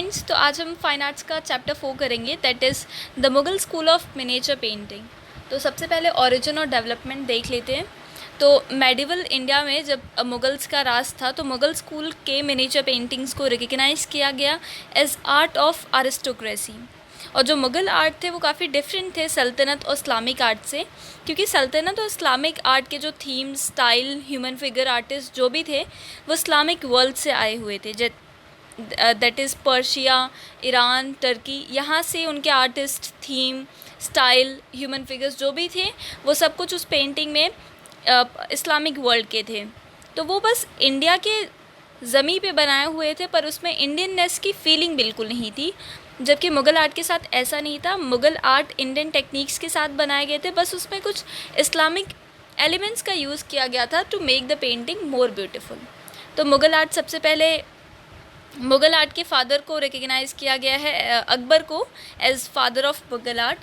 Friends, तो आज हम फाइन आर्ट्स का चैप्टर 4 करेंगे, that is the Mughal school of miniature painting. तो सबसे पहले ओरिजिन और डेवलपमेंट देख लेते हैं। तो मेडिवल इंडिया में जब मुगल्स का राज था तो मुगल स्कूल के मिनिएचर पेंटिंग्स को रिकग्नाइज़ किया गया एज आर्ट ऑफ अरिस्टोक्रेसी। और जो मुग़ल आर्ट थे वो काफ़ी डिफरेंट थे सल्तनत और इस्लामिक आर्ट से, क्योंकि सल्तनत और इस्लामिक आर्ट के जो theme, style, human figure artist जो भी थे वो इस्लामिक वर्ल्ड से आए हुए थे। That is Persia, Iran, Turkey, यहाँ से उनके artist, theme, style, human figures जो भी थे वो सब कुछ उस पेंटिंग में इस्लामिक वर्ल्ड के थे। तो वो बस इंडिया के ज़मीं पे बनाए हुए थे, पर उसमें इंडियननेस की फीलिंग बिल्कुल नहीं थी। जबकि मुग़ल आर्ट के साथ ऐसा नहीं था। मुग़ल आर्ट इंडियन टेक्निक्स के साथ बनाए गए थे, बस उसमें कुछ इस्लामिक एलिमेंट्स का यूज़ किया गया था to make the painting more beautiful. तो मुग़ल आर्ट सबसे पहले मुग़ल आर्ट के फादर को रिकग्नाइज़ किया गया है, अकबर को, as father of Mughal art.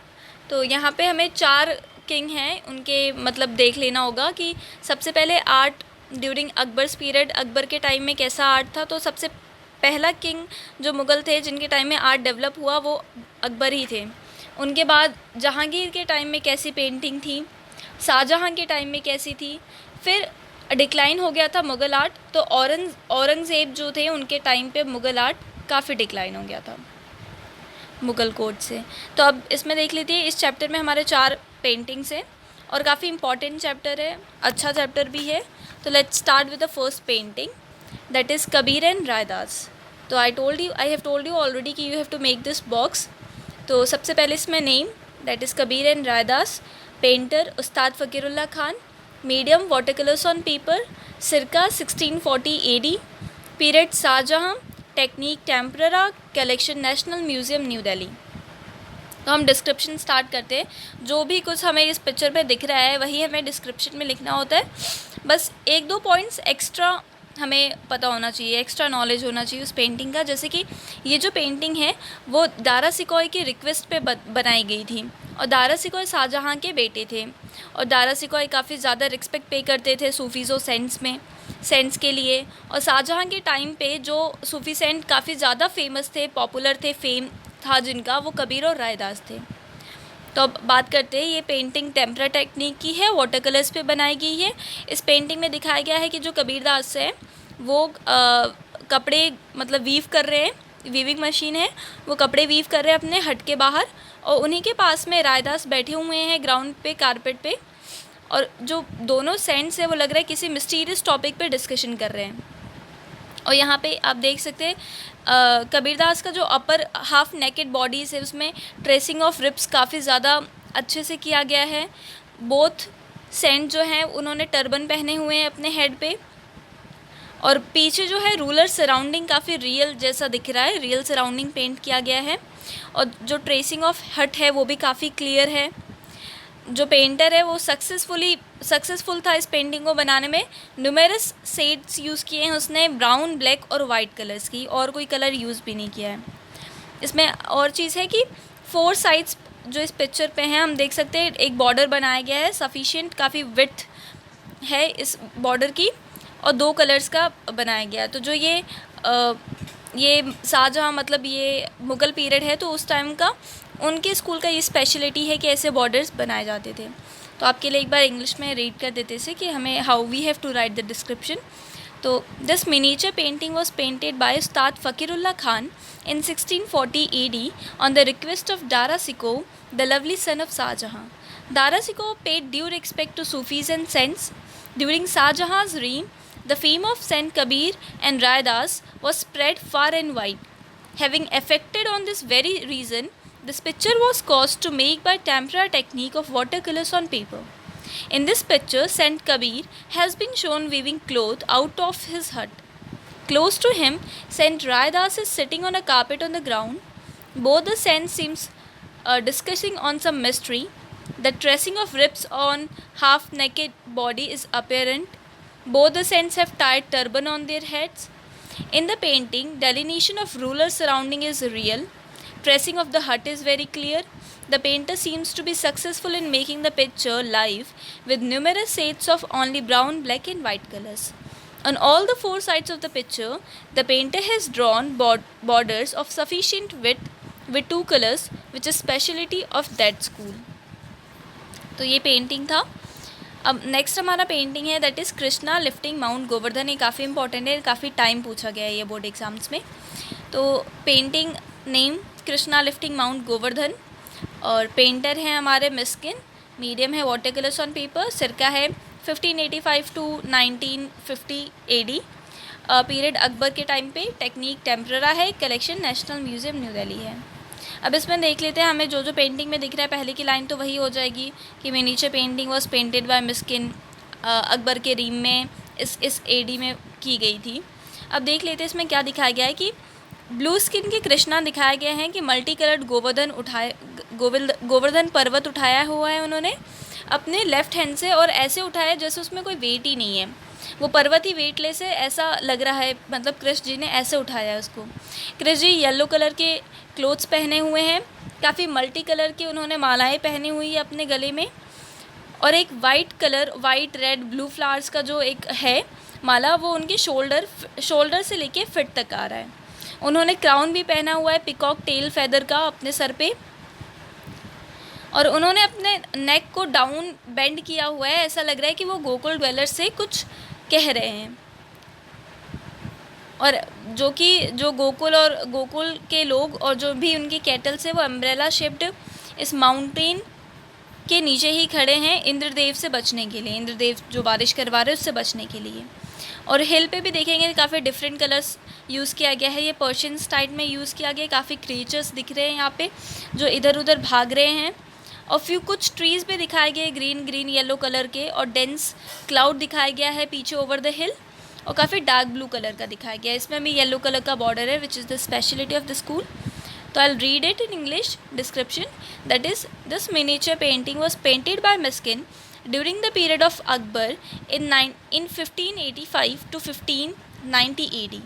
तो यहाँ पे हमें 4 किंग हैं, उनके मतलब देख लेना होगा कि सबसे पहले art during Akbar's period, Akbar के टाइम में कैसा आर्ट था। तो सबसे पहला किंग जो मुग़ल थे जिनके टाइम में आर्ट डेवलप हुआ वो अकबर ही थे। उनके बाद जहांगीर के टाइम में कैसी पेंटिंग थी, शाहजहाँ के टाइम में कैसी थी, फिर डिक्लाइन हो गया था मुग़ल आर्ट। तो औरंगज़ेब जो थे उनके टाइम पे मुग़ल आर्ट काफ़ी डिक्लाइन हो गया था मुग़ल कोर्ट से। तो अब इसमें देख लीजिए, इस चैप्टर में हमारे 4 पेंटिंग्स हैं और काफ़ी इंपॉर्टेंट चैप्टर है, अच्छा चैप्टर भी है। तो let's start with the first painting, that is Kabir and Raidas. तो I have told you already कि you have to make this box. तो सबसे पहले इसमें name, that is Kabir and Raidas, painter Ustad Fakirullah Khan, medium water colours on paper, circa 1640 AD, period Shahjahan, technique tempera, collection national museum New Delhi. तो हम description start करते हैं। जो भी कुछ हमें इस पिक्चर पे दिख रहा है वही हमें डिस्क्रिप्शन में लिखना होता है। बस 1-2 पॉइंट्स एक्स्ट्रा हमें पता होना चाहिए, एक्स्ट्रा नॉलेज होना चाहिए उस पेंटिंग का। जैसे कि ये जो पेंटिंग है वो दारा सिकोई की रिक्वेस्ट पे बनाई गई थी, और दारा सिकोई शाहजहाँ के बेटे थे, और दारा सिकोई काफ़ी ज़्यादा रिस्पेक्ट पे करते थे सूफ़ीज़ और सेंट्स के लिए। और शाहजहाँ के टाइम पे जो सूफ़ी सेंट काफ़ी ज़्यादा फेमस थे, पॉपुलर थे, फेम था जिनका, वो कबीर और रायदास थे। तो अब बात करते हैं, ये पेंटिंग टेम्परा टेक्निक की है, वाटर कलर्स पे बनाई गई है। इस पेंटिंग में दिखाया गया है कि जो कबीरदास है वो कपड़े मतलब वीव कर रहे हैं, वीविंग मशीन है, वो कपड़े वीव कर रहे हैं अपने हट के बाहर, और उन्हीं के पास में रायदास बैठे हुए हैं ग्राउंड पे, कारपेट पे, और जो दोनों सेंट्स है वो लग रहा है किसी मिस्टीरियस टॉपिक पे डिस्कशन कर रहे हैं। और यहाँ पे आप देख सकते हैं कबीरदास का जो अपर हाफ नेकेड बॉडीज़ है उसमें ट्रेसिंग ऑफ रिब्स काफ़ी ज़्यादा अच्छे से किया गया है। बोथ सेंट जो हैं उन्होंने टर्बन पहने हुए हैं अपने हेड पे, और पीछे जो है रूलर सराउंडिंग काफ़ी रियल जैसा दिख रहा है, रियल सराउंडिंग पेंट किया गया है। और जो ट्रेसिंग ऑफ हट है वो भी काफ़ी क्लियर है। जो पेंटर है वो सक्सेसफुल था इस पेंटिंग को बनाने में। न्यूमेरस शेड्स यूज़ किए हैं उसने, ब्राउन, ब्लैक और वाइट कलर्स की, और कोई कलर यूज़ भी नहीं किया है इसमें। और चीज़ है कि 4 साइड्स जो इस पिक्चर पे हैं हम देख सकते हैं, एक बॉर्डर बनाया गया है सफिशिएंट, काफ़ी विड्थ है इस बॉर्डर की, और 2 कलर्स का बनाया गया है। तो जो ये शाहजहाँ मतलब ये मुग़ल पीरियड है, तो उस टाइम का उनके स्कूल का ये स्पेशलिटी है कि ऐसे बॉर्डर्स बनाए जाते थे। तो आपके लिए एक बार इंग्लिश में रीड कर देते थे कि हमें how we have to write the description. तो this miniature painting was painted by Ustad Fakirullah Khan in 1640 AD on the request of Dara Shikoh, the lovely son of Shahjahan. Dara Shikoh paid due respect to Sufis and saints. During Shahjahan's reign, the fame of Saint Kabir and Raidas was spread far and wide. Having affected on this very reason, this picture was caused to make by tempera technique of watercolors on paper. In this picture, Saint Kabir has been shown weaving cloth out of his hut. Close to him, Saint Raidas is sitting on a carpet on the ground. Both the saints seems discussing on some mystery. The tracing of ribs on half-naked body is apparent. Both the saints have tied turban on their heads. In the painting, delineation of ruler surrounding is real. Tracing of the hut is very clear. The painter seems to be successful in making the picture live with numerous shades of only brown, black and white colors. On all the four sides of the picture, the painter has drawn borders of sufficient width with two colors, which is speciality of that school. तो ये painting था. अब next हमारा painting है that is Krishna lifting mount Govardhan. ये काफ़ी important है, काफ़ी टाइम पूछा गया है ये बोर्ड एग्जाम्स में. तो painting name Krishna lifting mount Govardhan, और पेंटर हैं हमारे मिस्किन. मीडियम है वाटर कलर्स ऑन पेपर. सिरका है 1585 टू 1950 AD. पीरियड अकबर के टाइम पे. टेक्निक टेम्पररा है. Collection national museum New Delhi है. अब इसमें देख लेते हैं हमें जो जो पेंटिंग में दिख रहा है. पहले की लाइन तो वही हो जाएगी कि miniature painting was painted by Miskin. Akbar के रीम में इस AD में की गई थी. अब देख लेते हैं इसमें क्या दिखाया गया है कि ब्लू स्किन के कृष्णा दिखाए गए हैं कि मल्टी कलर्ड गोवर्धन पर्वत उठाया हुआ है उन्होंने अपने लेफ़्ट हैंड से, और ऐसे उठाया जैसे उसमें कोई वेट ही नहीं है. वो पर्वत ही वेटलेस है ऐसा लग रहा है, मतलब कृष्ण जी ने ऐसे उठाया है उसको. कृष्ण जी येलो कलर के क्लोथ्स पहने हुए हैं. काफ़ी मल्टी कलर की उन्होंने मालाएं पहनी हुई है अपने गले में, और एक वाइट रेड ब्लू फ्लावर्स का जो एक है माला, वो उनके शोल्डर से लेके फिट तक आ रहा है. उन्होंने क्राउन भी पहना हुआ है पिकॉक टेल फेदर का अपने सर पे, और उन्होंने अपने नेक को डाउन बेंड किया हुआ है. ऐसा लग रहा है कि वो गोकुल ड्वेलर से कुछ कह रहे हैं, और जो गोकुल के लोग और जो भी उनकी कैटल्स है वो अम्ब्रेला शेप्ड इस माउंटेन के नीचे ही खड़े हैं इंद्रदेव से बचने के लिए. इंद्रदेव जो बारिश करवा रहे हैं उससे बचने के लिए. और हिल पे भी देखेंगे काफ़ी डिफरेंट कलर्स यूज़ किया गया है. ये पर्शियन स्टाइल में यूज़ किया गया. काफ़ी क्रिएचर्स दिख रहे हैं यहाँ पे जो इधर उधर भाग रहे हैं, और कुछ ट्रीज़ भी दिखाए गए ग्रीन येलो कलर के, और डेंस क्लाउड दिखाया गया है पीछे ओवर द हिल, और काफ़ी डार्क ब्लू कलर का दिखाया गया है. इसमें भी येलो कलर का बॉर्डर है which is the speciality of the school. तो I will read it in English description. That is this miniature painting was painted by Miskin during the period of Akbar in 1585 to 1590 AD.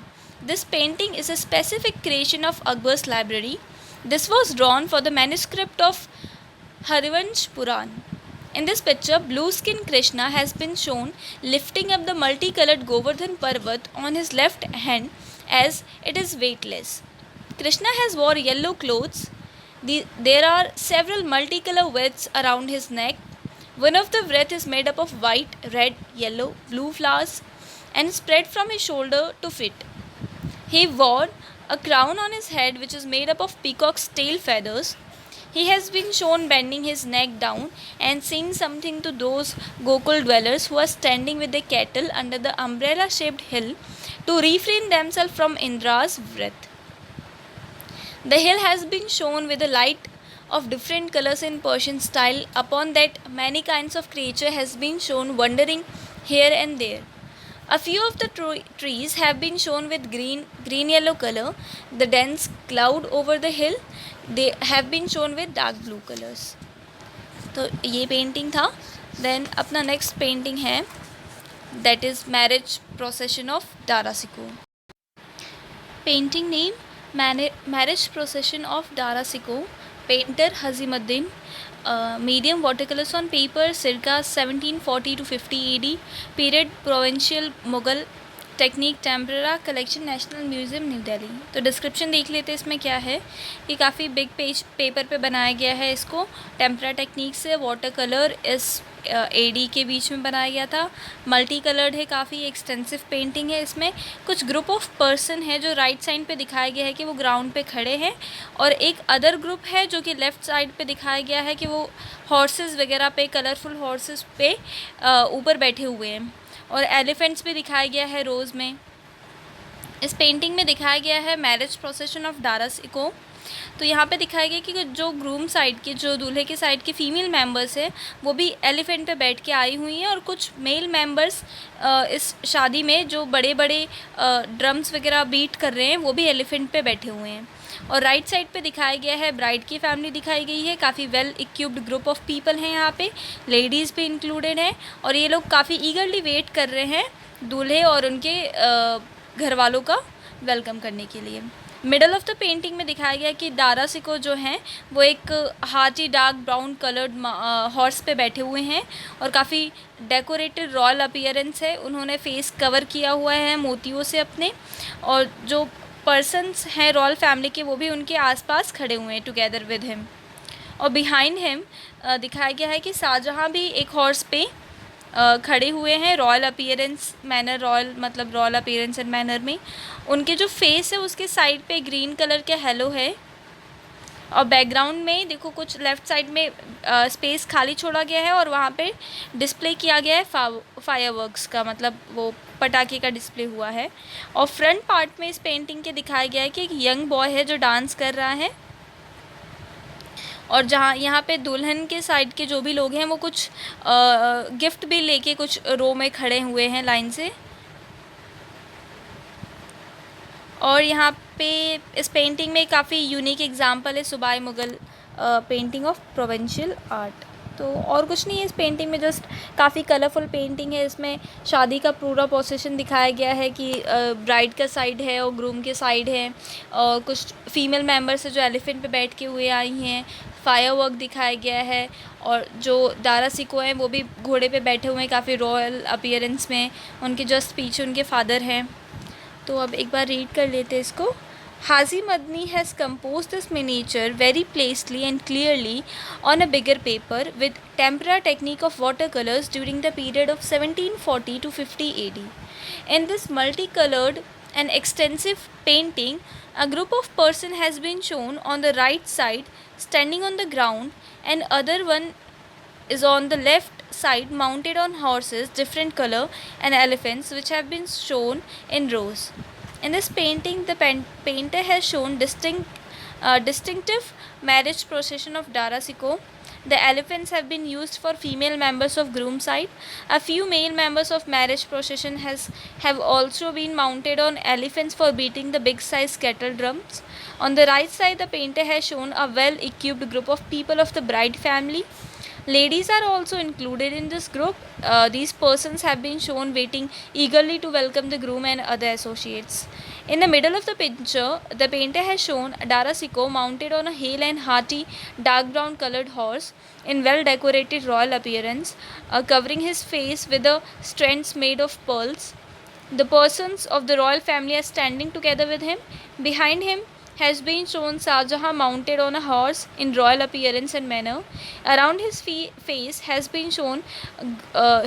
This painting is a specific creation of Akbar's library. This was drawn for the manuscript of Harivansh Puran. In this picture, blue-skinned Krishna has been shown lifting up the multicolored Govardhan Parvat on his left hand as it is weightless. Krishna has wore yellow clothes. There are several multicolor wreaths around his neck. One of the wreath is made up of white, red, yellow, blue flowers and spread from his shoulder to feet. He wore a crown on his head which is made up of peacock's tail feathers. He has been shown bending his neck down and saying something to those Gokul dwellers who are standing with their cattle under the umbrella-shaped hill to refrain themselves from Indra's wrath. The hill has been shown with a light of different colors in Persian style. Upon that, many kinds of creature has been shown wandering here and there. A few of the trees have been shown with green yellow color. The dense cloud over the hill, they have been shown with dark blue colors. तो ये painting था. Then अपना next painting है that is marriage procession of Dara Shikoh. Painting name marriage procession of Dara Shikoh. Painter Hajimuddin. Medium water colours on paper. Circa 1740 to 50 AD. Period provincial Mughal. Technique tempera. Collection national museum New Delhi. तो description देख लेते हैं इसमें क्या है. ये काफ़ी बिग पेपर पे बनाया गया है. इसको टेम्परा टेक्निक से वाटर कलर इस AD के बीच में बनाया गया था. मल्टी कलर्ड है, काफ़ी एक्सटेंसिव पेंटिंग है. इसमें कुछ ग्रुप ऑफ पर्सन है जो राइट साइड पे दिखाया गया है कि वो ग्राउंड पे खड़े हैं, और एक अदर ग्रुप है जो कि लेफ़्ट साइड पे दिखाया गया है कि वो हॉर्सेस वगैरह पे, कलरफुल हॉर्सेस पे ऊपर बैठे हुए हैं, और एलिफेंट्स भी दिखाया गया है रोज़ में. इस पेंटिंग में दिखाया गया है मैरिज प्रोसेशन ऑफ दारा सिको. तो यहाँ पे दिखाया गया कि जो ग्रूम साइड के, जो दूल्हे के साइड के फीमेल मेंबर्स हैं वो भी एलिफेंट पे बैठ के आई हुई हैं, और कुछ मेल मेंबर्स इस शादी में जो बड़े बड़े ड्रम्स वगैरह बीट कर रहे हैं वो भी एलिफेंट पे बैठे हुए हैं. और राइट साइड पे दिखाया गया है ब्राइड की फैमिली दिखाई गई है. काफ़ी well equipped group of people हैं यहाँ पे, लेडीज़ भी इंक्लूडेड हैं, और ये लोग काफ़ी ईगरली वेट कर रहे हैं दूल्हे और उनके घर वालों का वेलकम करने के लिए. मिडल ऑफ द पेंटिंग में दिखाया गया कि दारा सिको जो हैं वो एक हाथी डार्क ब्राउन कलर्ड हॉर्स पे बैठे हुए हैं और काफ़ी डेकोरेटेड रॉयल अपीयरेंस है। उन्होंने फेस कवर किया हुआ है मोतियों से अपने, और जो पर्सन्स हैं रॉयल फैमिली के वो भी उनके आसपास खड़े हुए हैं टुगेदर विद हिम। और बिहाइंड हिम दिखाया गया है कि शाहजहाँ भी एक हॉर्स पे खड़े हुए हैं रॉयल अपीयरेंस मैनर, रॉयल मतलब रॉयल अपीयरेंस एंड मैनर में। उनके जो फेस है उसके साइड पे ग्रीन कलर का हेलो है, और बैकग्राउंड में देखो कुछ लेफ़्ट साइड में स्पेस खाली छोड़ा गया है और वहाँ पे डिस्प्ले किया गया है फायरवर्क्स का, मतलब वो पटाखे का डिस्प्ले हुआ है। और फ्रंट पार्ट में इस पेंटिंग के दिखाया गया है कि एक यंग बॉय है जो डांस कर रहा है, और जहाँ यहाँ पे दुल्हन के साइड के जो भी लोग हैं वो कुछ गिफ्ट भी लेके कुछ रो में खड़े हुए हैं लाइन से। और यहाँ पे इस पेंटिंग में काफ़ी यूनिक एग्जांपल है सुबाई Mughal painting of provincial art. तो और कुछ नहीं है इस पेंटिंग में, जस्ट काफ़ी कलरफुल पेंटिंग है। इसमें शादी का पूरा प्रोसेशन दिखाया गया है कि ब्राइड का साइड है और ग्रूम के साइड है, और कुछ फीमेल मेंबर्स है जो एलिफेंट पे बैठ के हुए आई हैं, फायरवर्क दिखाया गया है, और जो दारा सिको हैं वो भी घोड़े पे बैठे हुए हैं काफ़ी रॉयल अपीयरेंस में, उनके जस्ट पीछे उनके फादर हैं। तो अब एक बार रीड कर लेते हैं इसको। Hazi Madni has composed this miniature very placely and clearly on a bigger paper with tempera technique of watercolors during the period of 1740 to 50 AD. In this multicolored and extensive painting, a group of person has been shown on the right side standing on the ground, and other one is on the left side mounted on horses different color and elephants which have been shown in rows. In this painting, the painter has shown distinctive marriage procession of Dara Siko. The elephants have been used for female members of groom side. A few male members of marriage procession have also been mounted on elephants for beating the big size kettle drums. On the right side, the painter has shown a well equipped group of people of the bride family. Ladies are also included in this group. These persons have been shown waiting eagerly to welcome the groom and other associates. In the middle of the picture, the painter has shown Dara Siko mounted on a hale and hearty dark brown colored horse in well decorated royal appearance, covering his face with the strands made of pearls. The persons of the royal family are standing together with him. Behind him has been shown Shahjahan mounted on a horse in royal appearance and manner. Around his face has been shown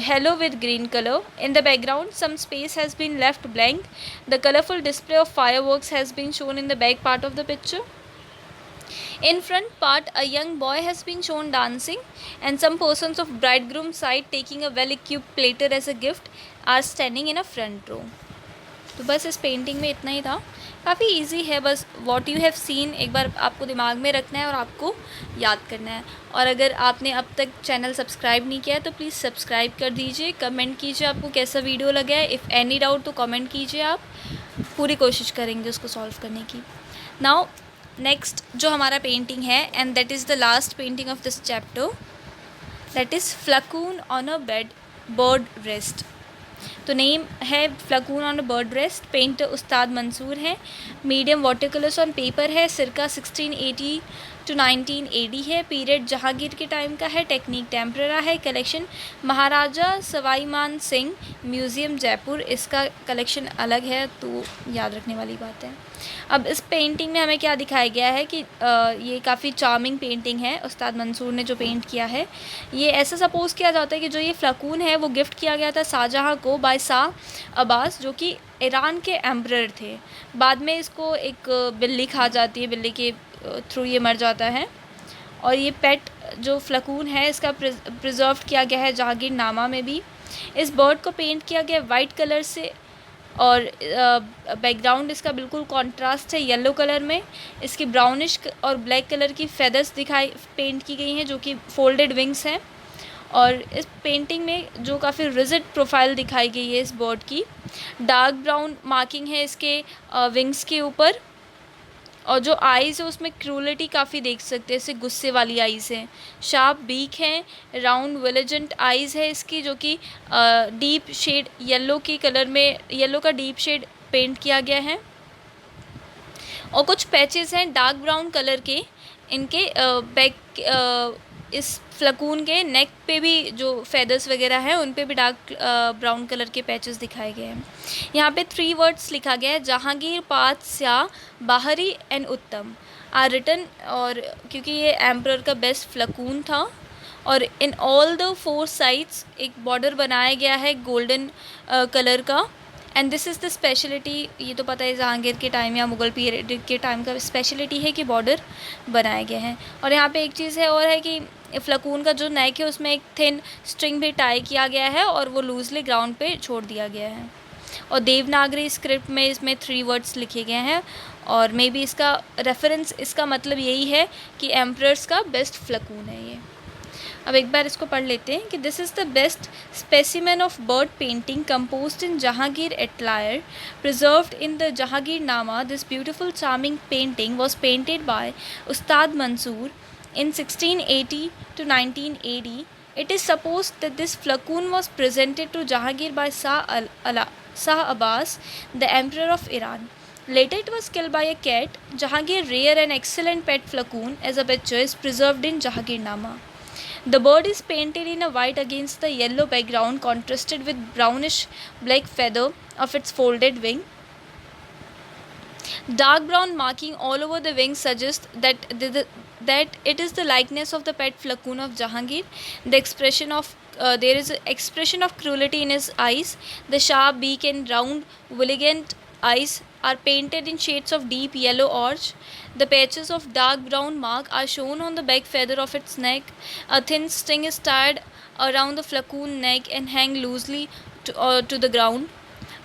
halo with green color. In the background, some space has been left blank. The colorful display of fireworks has been shown in the back part of the picture. In front part, a young boy has been shown dancing, and some persons of bridegroom side taking a well-equipped platter as a gift are standing in a front row. तो बस इस painting में इतना ही था। काफ़ी easy है, बस what you have seen एक बार आपको दिमाग में रखना है और आपको याद करना है। और अगर आपने अब तक चैनल सब्सक्राइब नहीं किया है तो प्लीज़ सब्सक्राइब कर दीजिए, कमेंट कीजिए आपको कैसा वीडियो लगा है। इफ़ एनी डाउट तो कमेंट कीजिए, आप पूरी कोशिश करेंगे उसको सॉल्व करने की। नाउ नेक्स्ट जो हमारा पेंटिंग है, and that is the last painting of this chapter, that is falcon on a bird rest. तो नेम है falcon on a bird rest, painter Ustad Mansur है, medium water colours on paper है, circa 1680 to 19 AD है, period Jahangir के time का है, technique टेम्परेरा है, collection महाराजा सवाई मान सिंह म्यूज़ियम जयपुर, इसका कलेक्शन अलग है तो याद रखने वाली बात है। अब इस पेंटिंग में हमें क्या दिखाया गया है कि ये काफ़ी चार्मिंग पेंटिंग है उस्ताद मंसूर ने जो पेंट किया है। ये ऐसा सपोज़ किया जाता है कि जो ये फ्लकून है वो गिफ्ट किया गया था शाहजहाँ को बाय शाह अब्बास, जो कि ईरान के एम्परर थे। बाद में इसको एक बिल्ली खा जाती है, बिल्ली के थ्रू ये मर जाता है, और ये पेट जो फ्लकून है इसका प्रिजर्व किया गया है जहांगीरनामा में भी। इस बर्ड को पेंट किया गया वाइट कलर से, और बैकग्राउंड इसका बिल्कुल कॉन्ट्रास्ट है येलो कलर में। इसकी ब्राउनिश और ब्लैक कलर की फेदर्स पेंट की गई हैं जो कि फोल्डेड विंग्स हैं, और इस पेंटिंग में जो काफ़ी रिजिड प्रोफाइल दिखाई गई है इस बर्ड की, डार्क ब्राउन मार्किंग है इसके विंग्स के ऊपर, और जो आइज़ है उसमें क्रूलिटी काफ़ी देख सकते हैं, इसे गुस्से वाली आइज़ हैं, शार्प बीक हैं, राउंड विलिजेंट आइज़ है इसकी, जो कि डीप शेड येलो की कलर में, येलो का डीप शेड पेंट किया गया है। और कुछ पैचेस हैं डार्क ब्राउन कलर के, इनके बैक इस फ्लकून के नेक पे भी जो फेदर्स वगैरह हैं उन पे भी डार्क ब्राउन कलर के पैचेस दिखाए गए हैं। यहाँ पे 3 वर्ड्स लिखा गया है, जहांगीर, पात, स्या, बाहरी एंड उत्तम आर रिटन। और क्योंकि ये एम्परर का बेस्ट फ्लकून था, और इन ऑल द 4 साइड्स एक बॉर्डर बनाया गया है गोल्डन कलर का। And this is the speciality, ये तो पता है जहांगीर के टाइम या मुग़ल पीरियड के टाइम का स्पेशलिटी है कि बॉर्डर बनाए गए हैं। और यहाँ पे एक चीज़ है और है कि फ्लकून का जो नेक है उसमें एक थिन स्ट्रिंग भी टाई किया गया है और वो लूजली ग्राउंड पे छोड़ दिया गया है। और देवनागरी स्क्रिप्ट में इसमें 3 वर्ड्स लिखे गए हैं, और मे बी इसका रेफरेंस, इसका मतलब यही है कि एम्परर्स का बेस्ट फ्लकून है ये। अब एक बार इसको पढ़ लेते हैं कि this is the best specimen of bird painting composed in Jahangir atelier preserved in the Jahangirnama. This beautiful charming painting was painted by Ustad Mansur in 1680 to 1980. It is supposed that this flakun was presented to Jahangir by Shah Abbas, the Emperor of Iran. Later it was killed by a cat. Jahangir reared an excellent pet flakun as a picture is preserved in Jahangirnama. The bird is painted in a white against the yellow background, contrasted with brownish black feather of its folded wing. Dark brown marking all over the wings suggests that it is the likeness of the pet flakun of Jahangir. There is an expression of cruelty in his eyes. The sharp beak and round, vigilant eyes are painted in shades of deep yellow orge. The patches of dark brown mark are shown on the back feather of its neck. A thin string is tied around the flakun neck and hang loosely to the ground.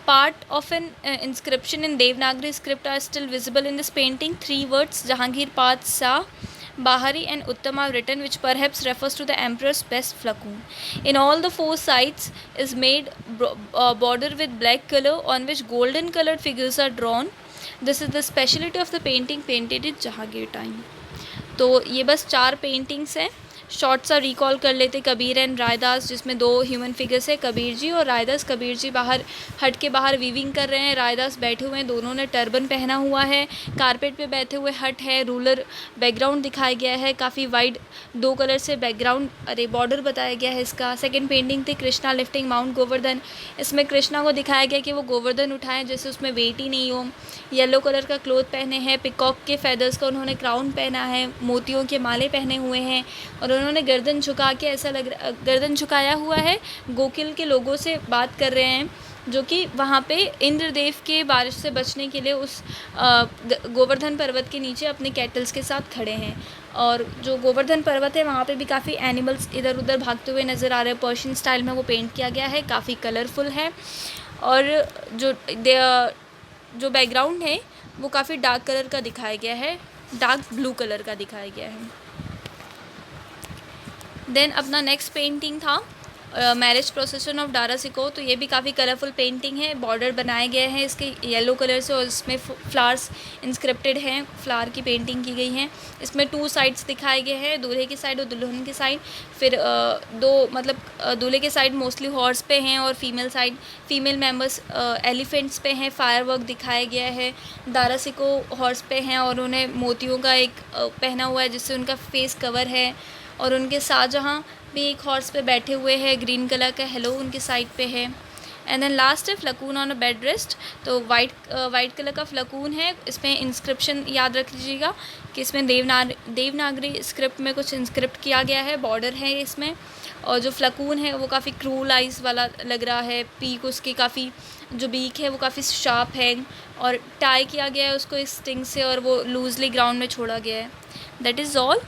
Part of an inscription in Devanagari script are still visible in this painting. 3 words, Jahangir, Paat, Shah, Bahari and Uttam are written, which perhaps refers to the emperor's best flakun. In all the 4 sides is made border with black color on which golden colored figures are drawn. This is the speciality of the painting painted in Jahangir time. तो ये बस 4 paintings हैं। Short सा recall कर लेते, Kabir and Raidas, जिसमें 2 human figures है, कबीर जी और रायदास। कबीर जी बाहर हट के बाहर वीविंग कर रहे हैं, रायदास बैठे हुए हैं, दोनों ने टर्बन पहना हुआ है, कारपेट पे बैठे हुए हट है, रूलर बैकग्राउंड दिखाया गया है, काफ़ी वाइड 2 कलर से बैकग्राउंड बॉर्डर बताया गया है इसका। सेकेंड पेंटिंग थी कृष्णा लिफ्टिंग माउंट गोवर्धन। इसमें कृष्णा को दिखाया गया कि वो गोवर्धन उठाएं जैसे उसमें वेट ही नहीं हो। येलो कलर का क्लोथ पहने हैं, पिकॉक के फेदर्स का उन्होंने क्राउन पहना है, मोतियों के माले पहने हुए हैं, और उन्होंने गर्दन झुका के ऐसा गर्दन झुकाया हुआ है, गोकुल के लोगों से बात कर रहे हैं, जो कि वहाँ पे इंद्रदेव के बारिश से बचने के लिए उस गोवर्धन पर्वत के नीचे अपने कैटल्स के साथ खड़े हैं। और जो गोवर्धन पर्वत है वहाँ पे भी काफ़ी एनिमल्स इधर उधर भागते हुए नज़र आ रहे हैं। पर्शियन स्टाइल में वो पेंट किया गया है, काफ़ी कलरफुल है। और जो बैकग्राउंड है वो काफ़ी डार्क कलर का दिखाया गया है, डार्क ब्लू कलर का दिखाया गया है। देन अपना नेक्स्ट पेंटिंग था मैरिज प्रोसेसन ऑफ डारा सिको। तो ये भी काफ़ी कलरफुल पेंटिंग है, बॉर्डर बनाए गए हैं इसके येलो कलर से, और इसमें फ्लावर्स इंस्क्रिप्टेड हैं, फ्लावर की पेंटिंग की गई है। इसमें 2 साइड्स दिखाए गए हैं, दूल्हे की साइड और दुल्हन की साइड। फिर 2 मतलब दूल्हे के साइड मोस्टली हॉर्स पे हैं और फीमेल मेंबर्स एलिफेंट्स पे हैं। फायरवर्क दिखाया गया है। दारा सिको हॉर्स पे हैं और उन्हें मोतियों का एक पहना हुआ है जिससे उनका फेस कवर है, और उनके शाहजहाँ भी एक हॉर्स पे बैठे हुए हैं, ग्रीन कलर का हेलो उनके साइड पे है। एंड देन लास्ट है falcon on a bed rest. तो वाइट कलर का फ्लकून है, इसमें इंस्क्रिप्शन याद रख लीजिएगा कि इसमें देवनागरी स्क्रिप्ट में कुछ इंस्क्रिप्ट किया गया है, बॉर्डर है इसमें। और जो फ्लकून है वो काफ़ी क्रूल आइज़ वाला लग रहा है, पीक उसकी काफ़ी जो बीक है वो काफ़ी शार्प है, और टाई किया गया है उसको इस स्टिंग से, और वो लूजली ग्राउंड में छोड़ा गया है। That is all.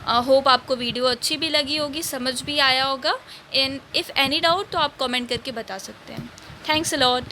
होप आपको वीडियो अच्छी भी लगी होगी, समझ भी आया होगा। एंड इफ़ एनी डाउट तो आप कमेंट करके बता सकते हैं। Thanks a lot.